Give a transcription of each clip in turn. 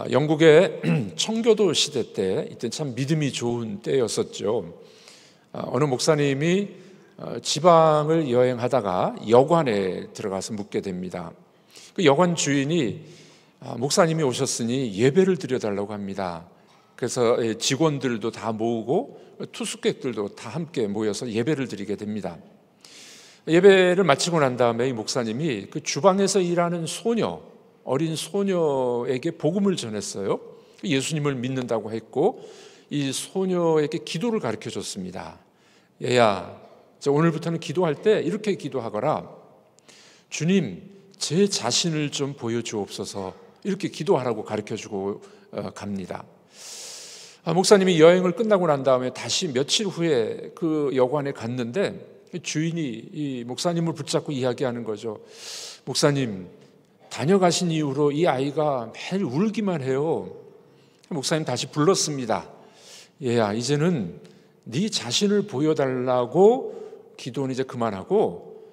영국의 청교도 시대 때, 이때 참 믿음이 좋은 때였었죠. 어느 목사님이 지방을 여행하다가 여관에 들어가서 묵게 됩니다. 그 여관 주인이 목사님이 오셨으니 예배를 드려달라고 합니다. 그래서 직원들도 다 모으고 투숙객들도 다 함께 모여서 예배를 드리게 됩니다. 예배를 마치고 난 다음에 이 목사님이 그 주방에서 일하는 어린 소녀에게 복음을 전했어요. 예수님을 믿는다고 했고 이 소녀에게 기도를 가르쳐 줬습니다. 얘야, 오늘부터는 기도할 때 이렇게 기도하거라. 주님, 제 자신을 좀 보여주옵소서. 이렇게 기도하라고 가르쳐 주고 갑니다. 목사님이 여행을 끝나고 난 다음에 다시 며칠 후에 그 여관에 갔는데 주인이 이 목사님을 붙잡고 이야기하는 거죠. 목사님, 다녀가신 이후로 이 아이가 매일 울기만 해요. 목사님 다시 불렀습니다. 얘야, 이제는 네 자신을 보여달라고 기도는 이제 그만하고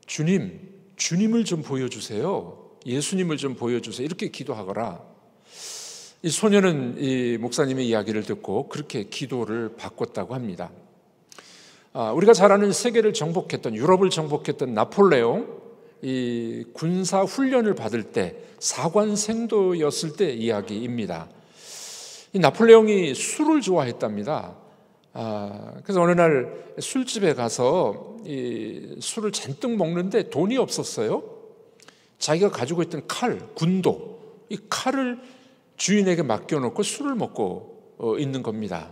주님을 좀 보여주세요. 예수님을 좀 보여주세요. 이렇게 기도하거라. 이 소녀는 이 목사님의 이야기를 듣고 그렇게 기도를 바꿨다고 합니다. 우리가 잘 아는 세계를 정복했던, 유럽을 정복했던 나폴레옹, 이 군사 훈련을 받을 때 사관생도였을 때 이야기입니다. 이 나폴레옹이 술을 좋아했답니다. 그래서 어느 날 술집에 가서 이 술을 잔뜩 먹는데 돈이 없었어요. 자기가 가지고 있던 군도, 이 칼을 주인에게 맡겨놓고 술을 먹고 있는 겁니다.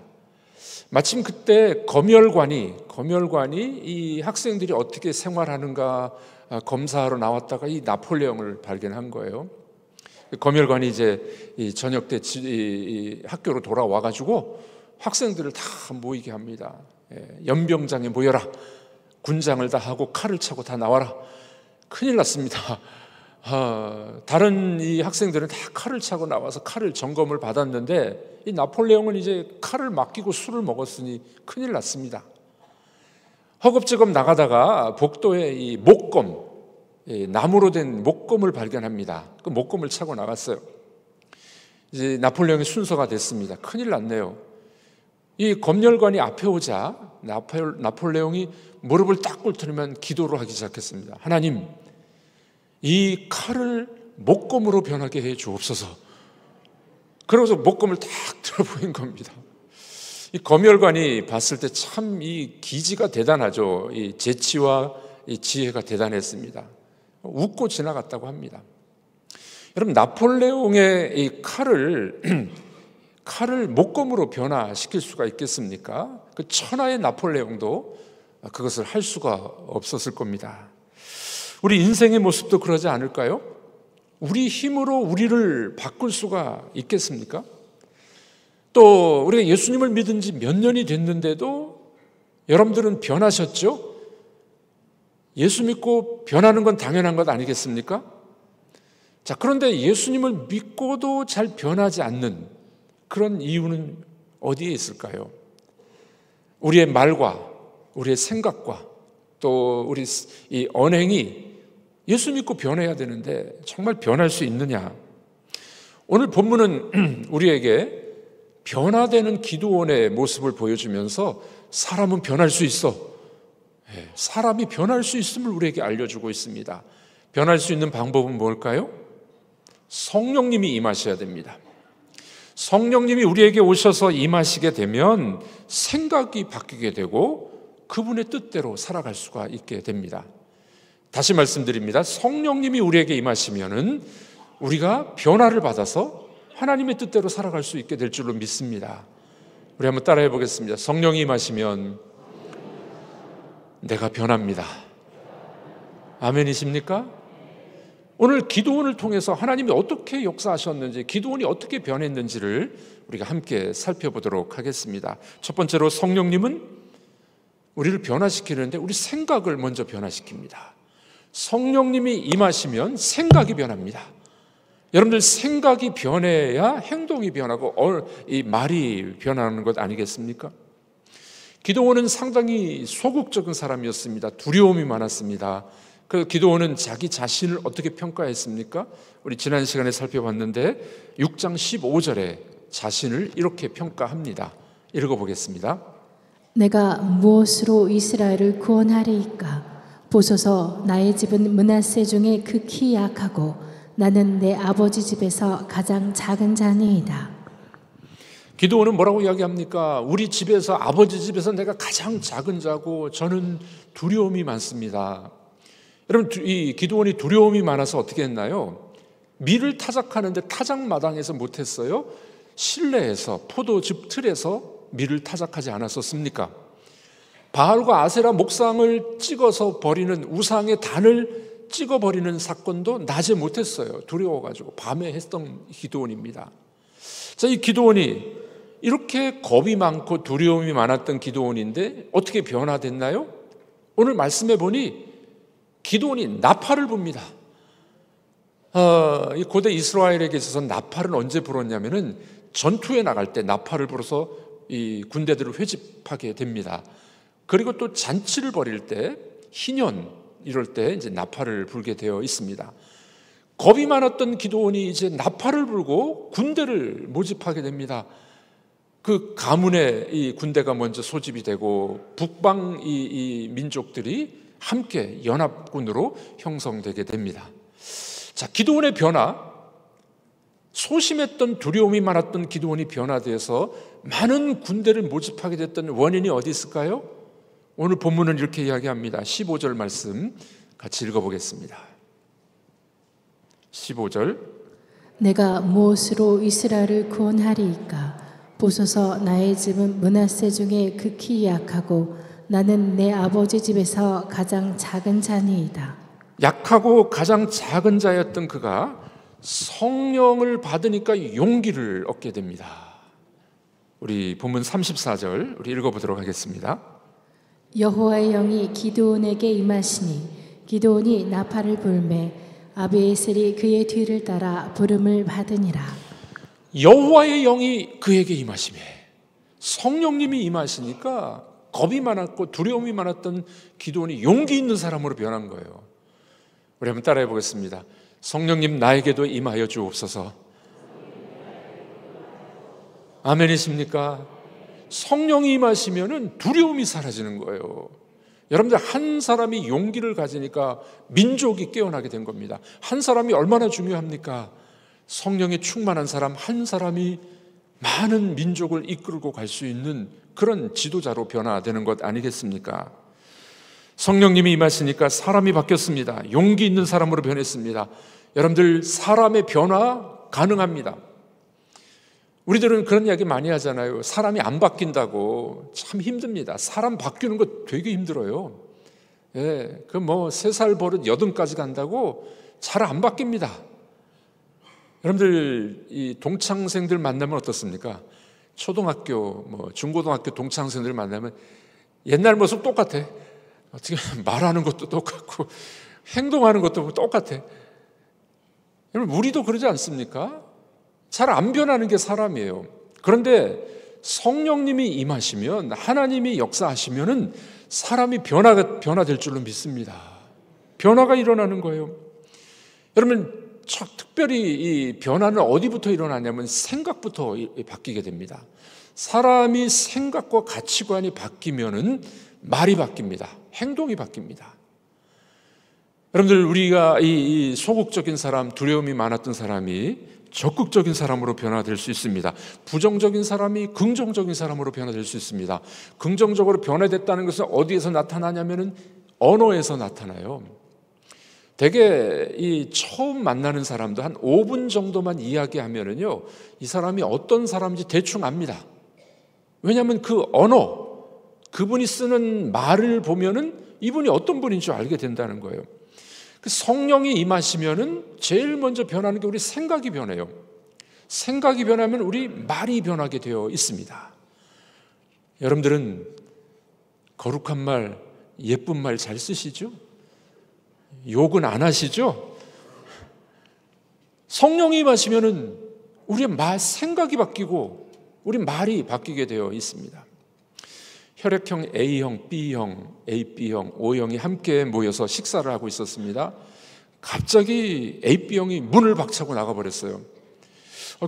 마침 그때 검열관이 이 학생들이 어떻게 생활하는가 검사하러 나왔다가 이 나폴레옹을 발견한 거예요. 검열관이 이제 이 저녁 때 이 학교로 돌아와가지고 학생들을 다 모이게 합니다. 연병장에 모여라. 군장을 다 하고 칼을 차고 다 나와라. 큰일 났습니다. 다른 이 학생들은 다 칼을 차고 나와서 칼을 점검을 받았는데 이 나폴레옹은 이제 칼을 맡기고 술을 먹었으니 큰일 났습니다. 허겁지겁 나가다가 복도에 이 목검, 나무로 된 목검을 발견합니다. 그 목검을 차고 나갔어요. 이제 나폴레옹이 순서가 됐습니다. 큰일 났네요. 이 검열관이 앞에 오자 나폴레옹이 무릎을 딱 꿇더니만 기도를 하기 시작했습니다. 하나님, 이 칼을 목검으로 변하게 해 주옵소서. 그러고서 목검을 딱 들어 보인 겁니다. 이 검열관이 봤을 때 참 이 기지가 대단하죠. 이 재치와 이 지혜가 대단했습니다. 웃고 지나갔다고 합니다. 여러분, 나폴레옹의 이 칼을 목검으로 변화시킬 수가 있겠습니까? 그 천하의 나폴레옹도 그것을 할 수가 없었을 겁니다. 우리 인생의 모습도 그러지 않을까요? 우리 힘으로 우리를 바꿀 수가 있겠습니까? 또 우리가 예수님을 믿은 지 몇 년이 됐는데도 여러분들은 변하셨죠? 예수 믿고 변하는 건 당연한 것 아니겠습니까? 자, 그런데 예수님을 믿고도 잘 변하지 않는 그런 이유는 어디에 있을까요? 우리의 말과 우리의 생각과 또 우리 이 언행이 예수 믿고 변해야 되는데 정말 변할 수 있느냐? 오늘 본문은 우리에게 변화되는 기도원의 모습을 보여주면서 사람은 변할 수 있어. 사람이 변할 수 있음을 우리에게 알려주고 있습니다. 변할 수 있는 방법은 뭘까요? 성령님이 임하셔야 됩니다. 성령님이 우리에게 오셔서 임하시게 되면 생각이 바뀌게 되고 그분의 뜻대로 살아갈 수가 있게 됩니다. 다시 말씀드립니다. 성령님이 우리에게 임하시면은 우리가 변화를 받아서 하나님의 뜻대로 살아갈 수 있게 될 줄로 믿습니다. 우리 한번 따라해 보겠습니다. 성령이 임하시면 내가 변합니다. 아멘이십니까? 오늘 기도원을 통해서 하나님이 어떻게 역사하셨는지, 기도원이 어떻게 변했는지를 우리가 함께 살펴보도록 하겠습니다. 첫 번째로 성령님은 우리를 변화시키는데 우리 생각을 먼저 변화시킵니다. 성령님이 임하시면 생각이 변합니다. 여러분들, 생각이 변해야 행동이 변하고 이 말이 변하는 것 아니겠습니까? 기도원은 상당히 소극적인 사람이었습니다. 두려움이 많았습니다. 그 기드온은 자기 자신을 어떻게 평가했습니까? 우리 지난 시간에 살펴봤는데 6장 15절에 자신을 이렇게 평가합니다. 읽어보겠습니다. 내가 무엇으로 이스라엘을 구원하리이까? 보소서, 나의 집은 므낫세 중에 극히 약하고 나는 내 아버지 집에서 가장 작은 자니이다. 기드온은 뭐라고 이야기합니까? 우리 집에서, 아버지 집에서 내가 가장 작은 자고 저는 두려움이 많습니다. 여러분, 이 기드온이 두려움이 많아서 어떻게 했나요? 밀을 타작하는데 타작마당에서 못했어요? 실내에서, 포도즙 틀에서 밀을 타작하지 않았었습니까? 바알과 아세라 목상을 찍어서 버리는, 우상의 단을 찍어버리는 사건도 낮에 못했어요. 두려워가지고 밤에 했던 기드온입니다. 자, 이 기드온이 이렇게 겁이 많고 두려움이 많았던 기드온인데 어떻게 변화됐나요? 오늘 말씀해 보니 기드온이 나팔을 붑니다. 이 고대 이스라엘에게 있어서 나팔은 언제 불었냐면은 전투에 나갈 때 나팔을 불어서 이 군대들을 회집하게 됩니다. 그리고 또 잔치를 벌일 때, 희년 이럴 때 이제 나팔을 불게 되어 있습니다. 겁이 많았던 기드온이 이제 나팔을 불고 군대를 모집하게 됩니다. 그 가문의 이 군대가 먼저 소집이 되고 북방 이 민족들이 함께 연합군으로 형성되게 됩니다. 자, 기드온의 변화, 소심했던 두려움이 많았던 기드온이 변화되어서 많은 군대를 모집하게 됐던 원인이 어디 있을까요? 오늘 본문은 이렇게 이야기합니다. 15절 말씀 같이 읽어보겠습니다. 15절. 내가 무엇으로 이스라엘을 구원하리이까? 보소서, 나의 집은 므낫세 중에 극히 약하고 나는 내 아버지 집에서 가장 작은 자니이다. 약하고 가장 작은 자였던 그가 성령을 받으니까 용기를 얻게 됩니다. 우리 본문 34절 우리 읽어보도록 하겠습니다. 여호와의 영이 기드온에게 임하시니 기드온이 나팔을 불매 아비에셀이 그의 뒤를 따라 부름을 받으니라. 여호와의 영이 그에게 임하시매, 성령님이 임하시니까 겁이 많았고 두려움이 많았던 기드온이 용기 있는 사람으로 변한 거예요. 우리 한번 따라해 보겠습니다. 성령님 나에게도 임하여 주옵소서. 아멘이십니까? 성령이 임하시면은 두려움이 사라지는 거예요. 여러분들, 한 사람이 용기를 가지니까 민족이 깨어나게 된 겁니다. 한 사람이 얼마나 중요합니까? 성령에 충만한 사람 한 사람이 많은 민족을 이끌고 갈 수 있는 그런 지도자로 변화되는 것 아니겠습니까? 성령님이 임하시니까 사람이 바뀌었습니다. 용기 있는 사람으로 변했습니다. 여러분들, 사람의 변화 가능합니다. 우리들은 그런 이야기 많이 하잖아요. 사람이 안 바뀐다고. 참 힘듭니다. 사람 바뀌는 거 되게 힘들어요. 예, 그 뭐 3살 버릇 80까지 간다고 잘 안 바뀝니다. 여러분들, 이 동창생들 만나면 어떻습니까? 초등학교, 중고등학교 동창생들 만나면 옛날 모습 똑같아. 어떻게 말하는 것도 똑같고 행동하는 것도 똑같아. 여러분, 우리도 그러지 않습니까? 잘 안 변하는 게 사람이에요. 그런데 성령님이 임하시면, 하나님이 역사하시면은 사람이 변화될 줄로 믿습니다. 변화가 일어나는 거예요. 여러분, 특별히 이 변화는 어디부터 일어나냐면 생각부터 바뀌게 됩니다. 사람이 생각과 가치관이 바뀌면은 말이 바뀝니다. 행동이 바뀝니다. 여러분들, 우리가 이 소극적인 사람, 두려움이 많았던 사람이 적극적인 사람으로 변화될 수 있습니다. 부정적인 사람이 긍정적인 사람으로 변화될 수 있습니다. 긍정적으로 변화됐다는 것은 어디에서 나타나냐면은 언어에서 나타나요. 되게 이 처음 만나는 사람도 한 5분 정도만 이야기하면은요, 이 사람이 어떤 사람인지 대충 압니다. 왜냐하면 그 언어, 그분이 쓰는 말을 보면은 이분이 어떤 분인 줄 알게 된다는 거예요. 그 성령이 임하시면은 제일 먼저 변하는 게 우리 생각이 변해요. 생각이 변하면 우리 말이 변하게 되어 있습니다. 여러분들은 거룩한 말, 예쁜 말 잘 쓰시죠? 욕은 안 하시죠? 성령이 임하시면은 우리의 생각이 바뀌고 우리 말이 바뀌게 되어 있습니다. 혈액형 A형, B형, AB형, O형이 함께 모여서 식사를 하고 있었습니다. 갑자기 AB형이 문을 박차고 나가버렸어요.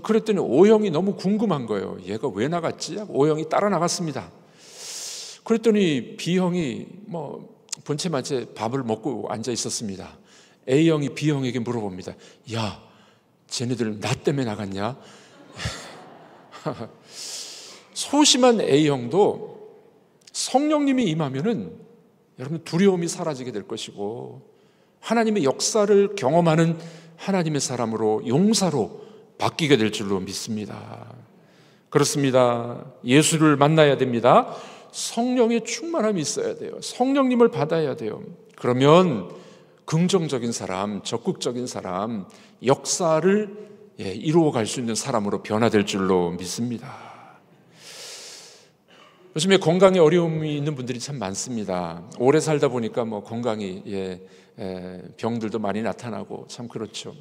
그랬더니 O형이 너무 궁금한 거예요. 얘가 왜 나갔지? O형이 따라 나갔습니다. 그랬더니 B형이 본체만체 밥을 먹고 앉아 있었습니다. A형이 B형에게 물어봅니다. 야, 쟤네들 나 때문에 나갔냐? 소심한 A형도 성령님이 임하면은 여러분 두려움이 사라지게 될 것이고 하나님의 역사를 경험하는 하나님의 사람으로, 용사로 바뀌게 될 줄로 믿습니다. 그렇습니다. 예수를 만나야 됩니다. 성령의 충만함이 있어야 돼요. 성령님을 받아야 돼요. 그러면 긍정적인 사람, 적극적인 사람, 역사를 이루어갈 수 있는 사람으로 변화될 줄로 믿습니다. 요즘에 건강에 어려움이 있는 분들이 참 많습니다. 오래 살다 보니까 건강이 병들도 많이 나타나고 참 그렇죠.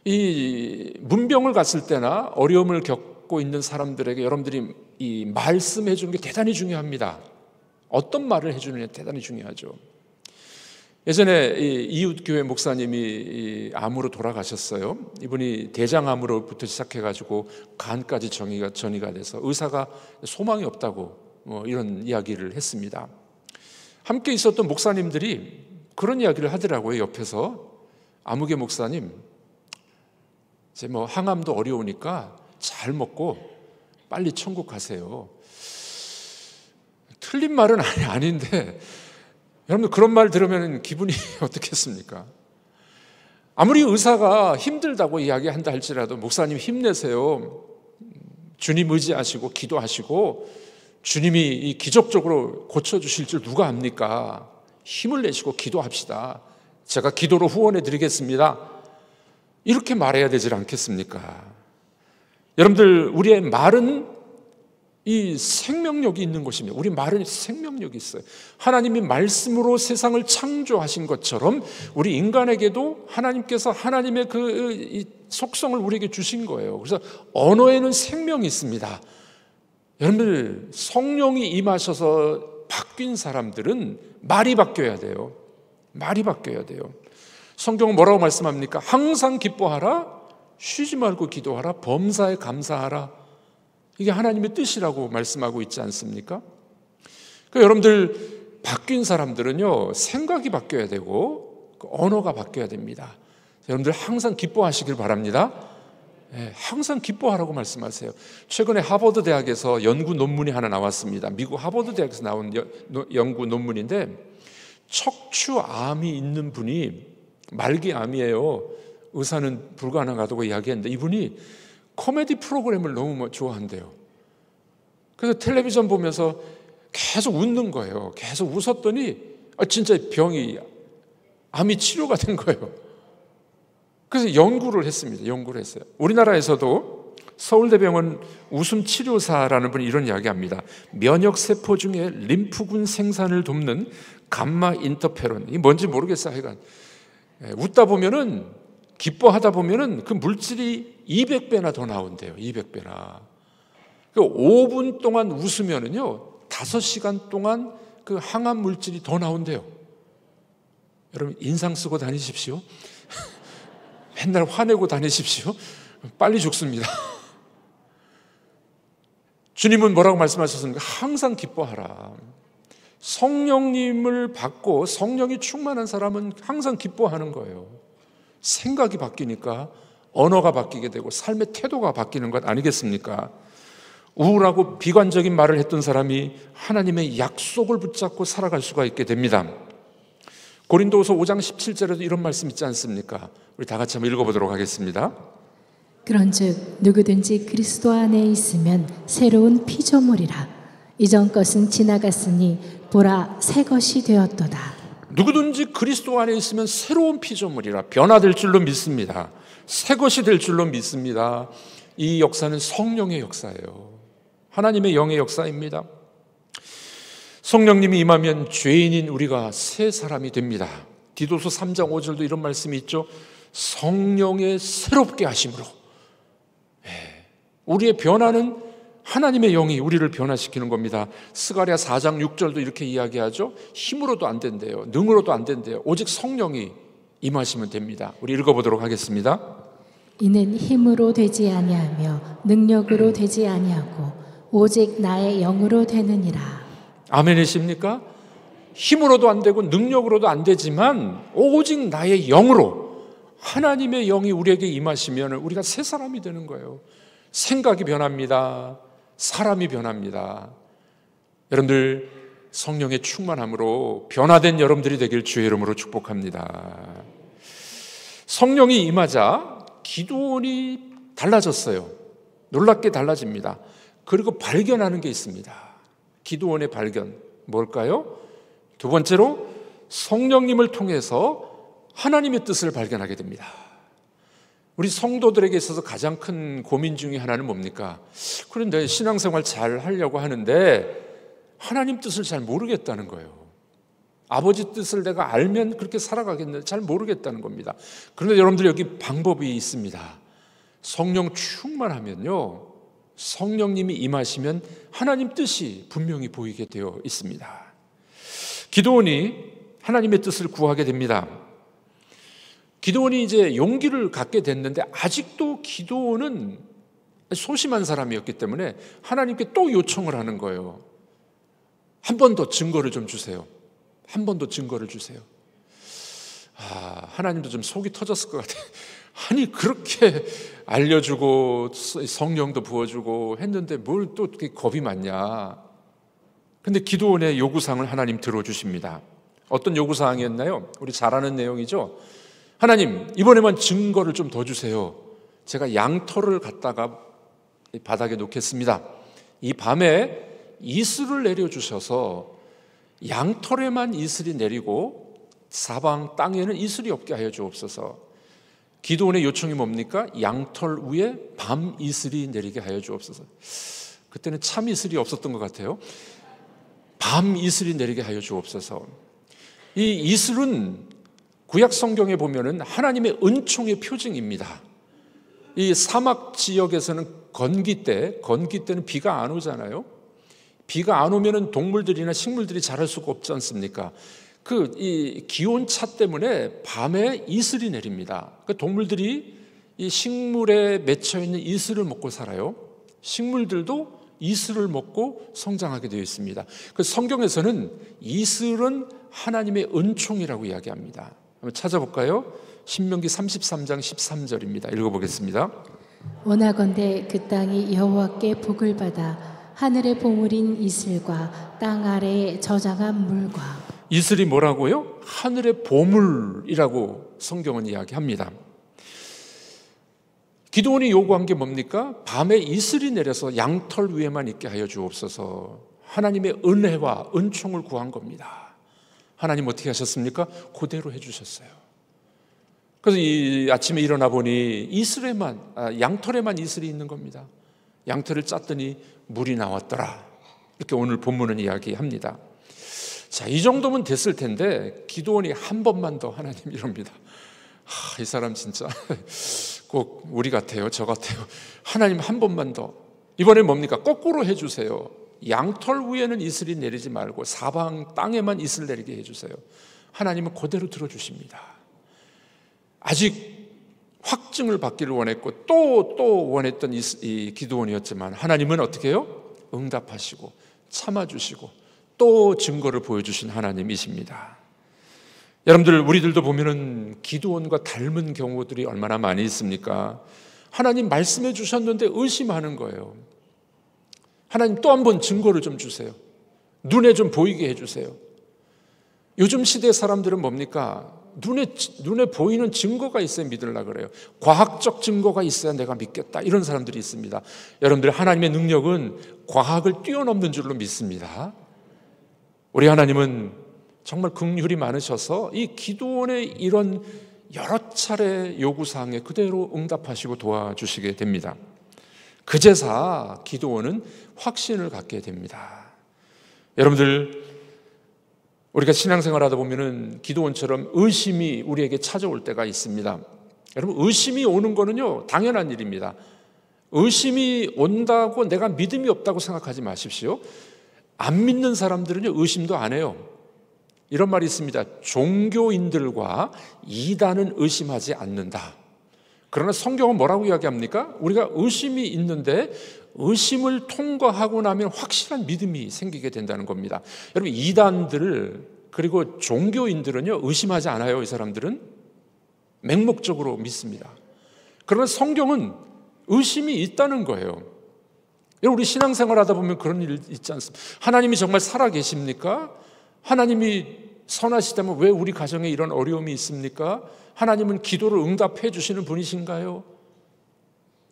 이 문병을 갔을 때나 어려움을 겪고 있는 사람들에게 여러분들이 이 말씀해 주는 게 대단히 중요합니다. 어떤 말을 해주느냐 대단히 중요하죠. 예전에 이웃교회 목사님이 암으로 돌아가셨어요. 이분이 대장암으로부터 시작해가지고 간까지 전이가 돼서 의사가 소망이 없다고 이런 이야기를 했습니다. 함께 있었던 목사님들이 그런 이야기를 하더라고요. 옆에서 아무개 목사님, 이제 항암도 어려우니까 잘 먹고 빨리 천국 가세요. 틀린 말은 아닌데 여러분 그런 말 들으면 기분이 어떻겠습니까? 아무리 의사가 힘들다고 이야기한다 할지라도 목사님 힘내세요. 주님 의지하시고 기도하시고 주님이 기적적으로 고쳐주실 줄 누가 압니까? 힘을 내시고 기도합시다. 제가 기도로 후원해 드리겠습니다. 이렇게 말해야 되지 않겠습니까? 여러분들 우리의 말은 이 생명력이 있는 것입니다. 우리 말은 생명력이 있어요. 하나님이 말씀으로 세상을 창조하신 것처럼 우리 인간에게도 하나님께서 하나님의 이 속성을 우리에게 주신 거예요. 그래서 언어에는 생명이 있습니다. 여러분들 성령이 임하셔서 바뀐 사람들은 말이 바뀌어야 돼요. 말이 바뀌어야 돼요. 성경은 뭐라고 말씀합니까? 항상 기뻐하라, 쉬지 말고 기도하라, 범사에 감사하라. 이게 하나님의 뜻이라고 말씀하고 있지 않습니까? 그러니까 여러분들 바뀐 사람들은요 생각이 바뀌어야 되고 언어가 바뀌어야 됩니다. 여러분들 항상 기뻐하시길 바랍니다. 항상 기뻐하라고 말씀하세요. 최근에 하버드 대학에서 연구 논문이 하나 나왔습니다. 미국 하버드 대학에서 나온 연구 논문인데 척추암이 있는 분이 말기암이에요. 의사는 불가능하다고 이야기했는데 이분이 코미디 프로그램을 너무 좋아한대요. 그래서 텔레비전 보면서 계속 웃는 거예요. 계속 웃었더니 진짜 암이 치료가 된 거예요. 그래서 연구를 했습니다. 연구를 했어요. 우리나라에서도 서울대병원 웃음치료사라는 분이 이런 이야기합니다. 면역세포 중에 림프군 생산을 돕는 감마 인터페론, 이게 뭔지 모르겠어요. 하여간 웃다 보면은, 기뻐하다 보면은 그 물질이 200배나 더 나온대요. 200배나. 5분 동안 웃으면은요 5시간 동안 그 항암 물질이 더 나온대요. 여러분 인상 쓰고 다니십시오. 맨날 화내고 다니십시오. 빨리 죽습니다. 주님은 뭐라고 말씀하셨습니까? 항상 기뻐하라. 성령님을 받고 성령이 충만한 사람은 항상 기뻐하는 거예요. 생각이 바뀌니까 언어가 바뀌게 되고 삶의 태도가 바뀌는 것 아니겠습니까? 우울하고 비관적인 말을 했던 사람이 하나님의 약속을 붙잡고 살아갈 수가 있게 됩니다. 고린도후서 5장 17절에도 이런 말씀 있지 않습니까? 우리 다 같이 한번 읽어보도록 하겠습니다. 그런즉 누구든지 그리스도 안에 있으면 새로운 피조물이라. 이전 것은 지나갔으니 보라 새 것이 되었도다. 누구든지 그리스도 안에 있으면 새로운 피조물이라. 변화될 줄로 믿습니다. 새 것이 될 줄로 믿습니다. 이 역사는 성령의 역사예요. 하나님의 영의 역사입니다. 성령님이 임하면 죄인인 우리가 새 사람이 됩니다. 디도서 3장 5절도 이런 말씀이 있죠. 성령의 새롭게 하심으로. 우리의 변화는 하나님의 영이 우리를 변화시키는 겁니다. 스가랴 4장 6절도 이렇게 이야기하죠. 힘으로도 안 된대요. 능으로도 안 된대요. 오직 성령이 임하시면 됩니다. 우리 읽어보도록 하겠습니다. 이는 힘으로 되지 아니하며 능력으로 되지 아니하고 오직 나의 영으로 되느니라. 아멘이십니까? 힘으로도 안 되고 능력으로도 안 되지만 오직 나의 영으로, 하나님의 영이 우리에게 임하시면 우리가 새 사람이 되는 거예요. 생각이 변합니다. 사람이 변합니다. 여러분들 성령의 충만함으로 변화된 여러분들이 되길 주의 이름으로 축복합니다. 성령이 임하자 기드온이 달라졌어요. 놀랍게 달라집니다. 그리고 발견하는 게 있습니다. 기드온의 발견 뭘까요? 두 번째로 성령님을 통해서 하나님의 뜻을 발견하게 됩니다. 우리 성도들에게 있어서 가장 큰 고민 중에 하나는 뭡니까? 그런데 신앙생활 잘 하려고 하는데 하나님 뜻을 잘 모르겠다는 거예요. 아버지 뜻을 내가 알면 그렇게 살아가겠는데 잘 모르겠다는 겁니다. 그런데 여러분들 여기 방법이 있습니다. 성령 충만하면요, 성령님이 임하시면 하나님 뜻이 분명히 보이게 되어 있습니다. 기드온이 하나님의 뜻을 구하게 됩니다. 기드온이 이제 용기를 갖게 됐는데 아직도 기드온은 소심한 사람이었기 때문에 하나님께 또 요청을 하는 거예요. 한 번 더 증거를 좀 주세요. 한 번 더 증거를 주세요. 하나님도 좀 속이 터졌을 것 같아요. 아니 그렇게 알려주고 성령도 부어주고 했는데 뭘 또 그렇게 겁이 많냐. 근데 기드온의 요구사항을 하나님 들어주십니다. 어떤 요구사항이었나요? 우리 잘 아는 내용이죠. 하나님, 이번에만 증거를 좀 더 주세요. 제가 양털을 갖다가 바닥에 놓겠습니다. 이 밤에 이슬을 내려주셔서 양털에만 이슬이 내리고 사방 땅에는 이슬이 없게 하여 주옵소서. 기드온의 요청이 뭡니까? 양털 위에 밤 이슬이 내리게 하여 주옵소서. 그때는 참 이슬이 없었던 것 같아요. 밤 이슬이 내리게 하여 주옵소서. 이 이슬은 구약 성경에 보면은 하나님의 은총의 표징입니다. 이 사막 지역에서는 건기 때는 비가 안 오잖아요. 비가 안 오면은 동물들이나 식물들이 자랄 수가 없지 않습니까? 이 기온차 때문에 밤에 이슬이 내립니다. 동물들이 이 식물에 맺혀 있는 이슬을 먹고 살아요. 식물들도 이슬을 먹고 성장하게 되어 있습니다. 성경에서는 이슬은 하나님의 은총이라고 이야기합니다. 한번 찾아볼까요? 신명기 33장 13절입니다. 읽어보겠습니다. 원하건대 그 땅이 여호와께 복을 받아 하늘의 보물인 이슬과 땅 아래에 저장한 물과. 이슬이 뭐라고요? 하늘의 보물이라고 성경은 이야기합니다. 기드온이 요구한 게 뭡니까? 밤에 이슬이 내려서 양털 위에만 있게 하여 주옵소서. 하나님의 은혜와 은총을 구한 겁니다. 하나님 어떻게 하셨습니까? 그대로 해주셨어요. 그래서 이 아침에 일어나 보니 양털에만 이슬이 있는 겁니다. 양털을 짰더니 물이 나왔더라. 이렇게 오늘 본문은 이야기합니다. 자, 이 정도면 됐을 텐데 기드온이 한 번만 더 하나님 이럽니다. 이 사람 진짜 꼭 우리 같아요. 저 같아요. 하나님 한 번만 더. 이번엔 뭡니까? 거꾸로 해주세요. 양털 위에는 이슬이 내리지 말고 사방 땅에만 이슬 내리게 해주세요. 하나님은 그대로 들어주십니다. 아직 확증을 받기를 원했고 또 원했던 이 기드온이었지만 하나님은 어떻게 해요? 응답하시고 참아주시고 또 증거를 보여주신 하나님이십니다. 여러분들, 우리들도 보면은 기드온과 닮은 경우들이 얼마나 많이 있습니까? 하나님 말씀해 주셨는데 의심하는 거예요. 하나님 또 한 번 증거를 좀 주세요. 눈에 좀 보이게 해주세요. 요즘 시대 사람들은 뭡니까? 눈에 보이는 증거가 있어야 믿으려고 그래요. 과학적 증거가 있어야 내가 믿겠다. 이런 사람들이 있습니다. 여러분들, 하나님의 능력은 과학을 뛰어넘는 줄로 믿습니다. 우리 하나님은 정말 긍휼이 많으셔서 이 기드온의 이런 여러 차례 요구사항에 그대로 응답하시고 도와주시게 됩니다. 그제서 기드온은 확신을 갖게 됩니다. 여러분들, 우리가 신앙생활하다 보면은 기드온처럼 의심이 우리에게 찾아올 때가 있습니다. 여러분, 의심이 오는 거는요 당연한 일입니다. 의심이 온다고 내가 믿음이 없다고 생각하지 마십시오. 안 믿는 사람들은요, 의심도 안 해요. 이런 말이 있습니다. 종교인들과 이단은 의심하지 않는다. 그러나 성경은 뭐라고 이야기합니까? 우리가 의심이 있는데 의심을 통과하고 나면 확실한 믿음이 생기게 된다는 겁니다. 여러분, 이단들 그리고 종교인들은요, 의심하지 않아요. 이 사람들은 맹목적으로 믿습니다. 그러나 성경은 의심이 있다는 거예요. 여러분, 우리 신앙생활 하다 보면 그런 일 있지 않습니까? 하나님이 정말 살아 계십니까? 하나님이 선하시다면 왜 우리 가정에 이런 어려움이 있습니까? 하나님은 기도를 응답해 주시는 분이신가요?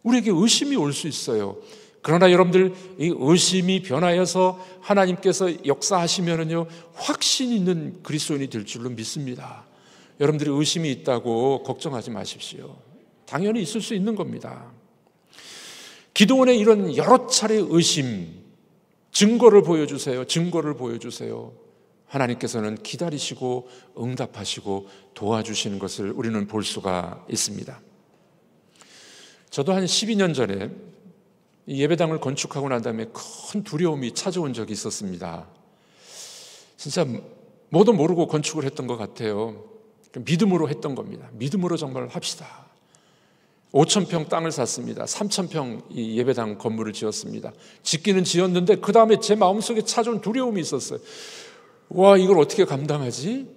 우리에게 의심이 올 수 있어요. 그러나 여러분들, 이 의심이 변하여서 하나님께서 역사하시면은요, 확신 있는 그리스도인이 될 줄로 믿습니다. 여러분들이 의심이 있다고 걱정하지 마십시오. 당연히 있을 수 있는 겁니다. 기도원의 이런 여러 차례 의심, 증거를 보여주세요. 증거를 보여주세요. 하나님께서는 기다리시고 응답하시고 도와주시는 것을 우리는 볼 수가 있습니다. 저도 한 12년 전에 예배당을 건축하고 난 다음에 큰 두려움이 찾아온 적이 있었습니다. 진짜 뭐도 모르고 건축을 했던 것 같아요. 믿음으로 했던 겁니다. 믿음으로 정말 합시다. 5,000평 땅을 샀습니다. 3,000평 이 예배당 건물을 지었습니다. 짓기는 지었는데 그 다음에 제 마음속에 찾아온 두려움이 있었어요. 와, 이걸 어떻게 감당하지?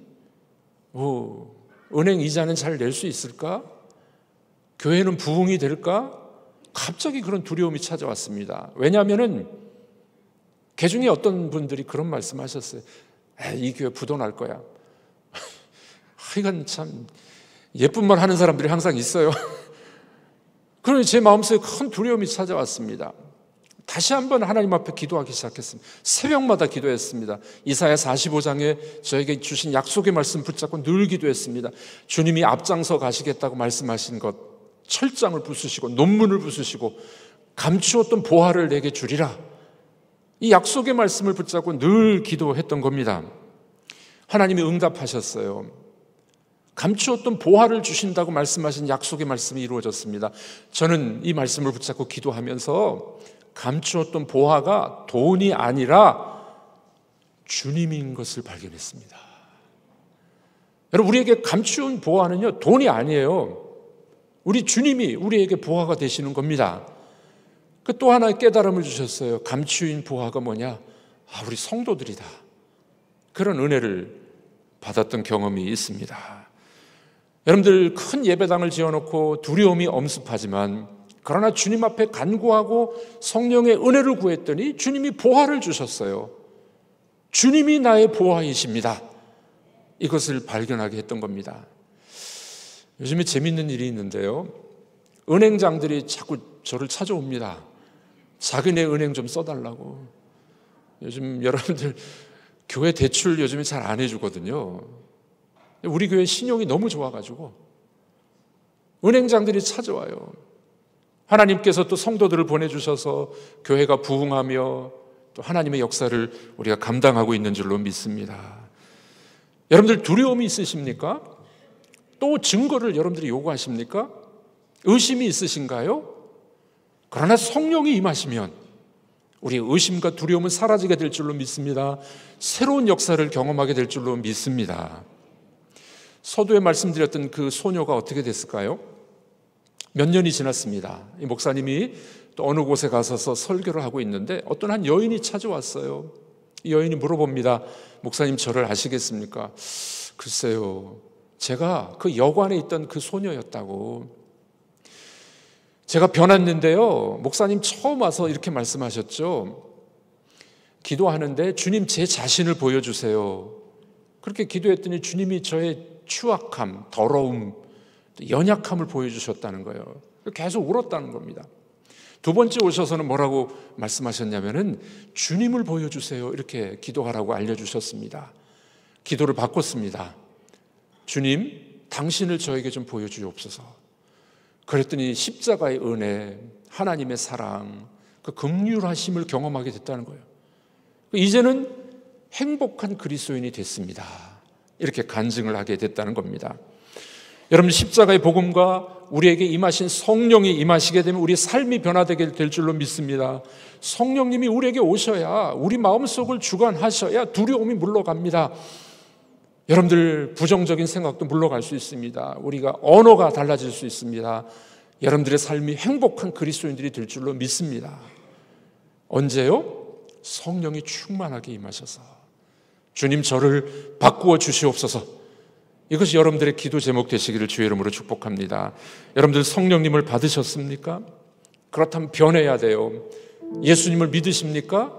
은행 이자는 잘 낼 수 있을까? 교회는 부흥이 될까? 갑자기 그런 두려움이 찾아왔습니다. 왜냐하면은 개중에 어떤 분들이 그런 말씀하셨어요. 이 교회 부도 날 거야. 이건 참 예쁜 말 하는 사람들이 항상 있어요. 그러니 제 마음속에 큰 두려움이 찾아왔습니다. 다시 한번 하나님 앞에 기도하기 시작했습니다. 새벽마다 기도했습니다. 이사야 45장에 저에게 주신 약속의 말씀 붙잡고 늘 기도했습니다. 주님이 앞장서 가시겠다고 말씀하신 것, 철장을 부수시고 논문을 부수시고 감추었던 보화를 내게 주리라. 이 약속의 말씀을 붙잡고 늘 기도했던 겁니다. 하나님이 응답하셨어요. 감추었던 보화를 주신다고 말씀하신 약속의 말씀이 이루어졌습니다. 저는 이 말씀을 붙잡고 기도하면서 감추었던 보화가 돈이 아니라 주님인 것을 발견했습니다. 여러분, 우리에게 감추운 보화는요, 돈이 아니에요. 우리 주님이 우리에게 보화가 되시는 겁니다. 그 또 하나의 깨달음을 주셨어요. 감추인 보화가 뭐냐? 우리 성도들이다. 그런 은혜를 받았던 경험이 있습니다. 여러분들, 큰 예배당을 지어놓고 두려움이 엄습하지만 그러나 주님 앞에 간구하고 성령의 은혜를 구했더니 주님이 보화를 주셨어요. 주님이 나의 보화이십니다. 이것을 발견하게 했던 겁니다. 요즘에 재밌는 일이 있는데요, 은행장들이 자꾸 저를 찾아옵니다. 자기네 은행 좀 써달라고. 요즘 여러분들 교회 대출 요즘에 잘 안 해주거든요. 우리 교회 신용이 너무 좋아가지고 은행장들이 찾아와요. 하나님께서 또 성도들을 보내주셔서 교회가 부흥하며 또 하나님의 역사를 우리가 감당하고 있는 줄로 믿습니다. 여러분들 두려움이 있으십니까? 또 증거를 여러분들이 요구하십니까? 의심이 있으신가요? 그러나 성령이 임하시면 우리의 의심과 두려움은 사라지게 될 줄로 믿습니다. 새로운 역사를 경험하게 될 줄로 믿습니다. 서두에 말씀드렸던 그 소녀가 어떻게 됐을까요? 몇 년이 지났습니다. 이 목사님이 또 어느 곳에 가서서 설교를 하고 있는데 어떤 한 여인이 찾아왔어요. 이 여인이 물어봅니다. 목사님, 저를 아시겠습니까? 글쎄요, 제가 그 여관에 있던 그 소녀였다고. 제가 변했는데요, 목사님 처음 와서 이렇게 말씀하셨죠. 기도하는데 주님, 제 자신을 보여주세요. 그렇게 기도했더니 주님이 저의 추악함, 더러움, 연약함을 보여주셨다는 거예요. 계속 울었다는 겁니다. 두 번째 오셔서는 뭐라고 말씀하셨냐면은 주님을 보여주세요, 이렇게 기도하라고 알려주셨습니다. 기도를 바꿨습니다. 주님, 당신을 저에게 좀 보여주옵소서. 그랬더니 십자가의 은혜, 하나님의 사랑, 그 긍휼하심을 경험하게 됐다는 거예요. 이제는 행복한 그리스도인이 됐습니다. 이렇게 간증을 하게 됐다는 겁니다. 여러분, 십자가의 복음과 우리에게 임하신 성령이 임하시게 되면 우리 삶이 변화되게 될 줄로 믿습니다. 성령님이 우리에게 오셔야, 우리 마음속을 주관하셔야 두려움이 물러갑니다. 여러분들 부정적인 생각도 물러갈 수 있습니다. 우리가 언어가 달라질 수 있습니다. 여러분들의 삶이 행복한 그리스도인들이 될 줄로 믿습니다. 언제요? 성령이 충만하게 임하셔서 주님 저를 바꾸어 주시옵소서. 이것이 여러분들의 기도 제목 되시기를 주의 이름으로 축복합니다. 여러분들 성령님을 받으셨습니까? 그렇다면 변해야 돼요. 예수님을 믿으십니까?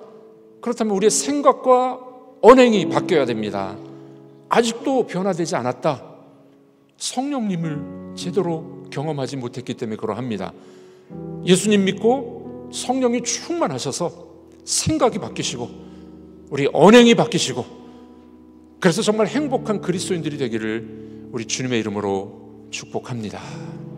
그렇다면 우리의 생각과 언행이 바뀌어야 됩니다. 아직도 변화되지 않았다. 성령님을 제대로 경험하지 못했기 때문에 그러합니다. 예수님 믿고 성령이 충만하셔서 생각이 바뀌시고 우리 언행이 바뀌시고, 그래서 정말 행복한 그리스도인들이 되기를 우리 주님의 이름으로 축복합니다.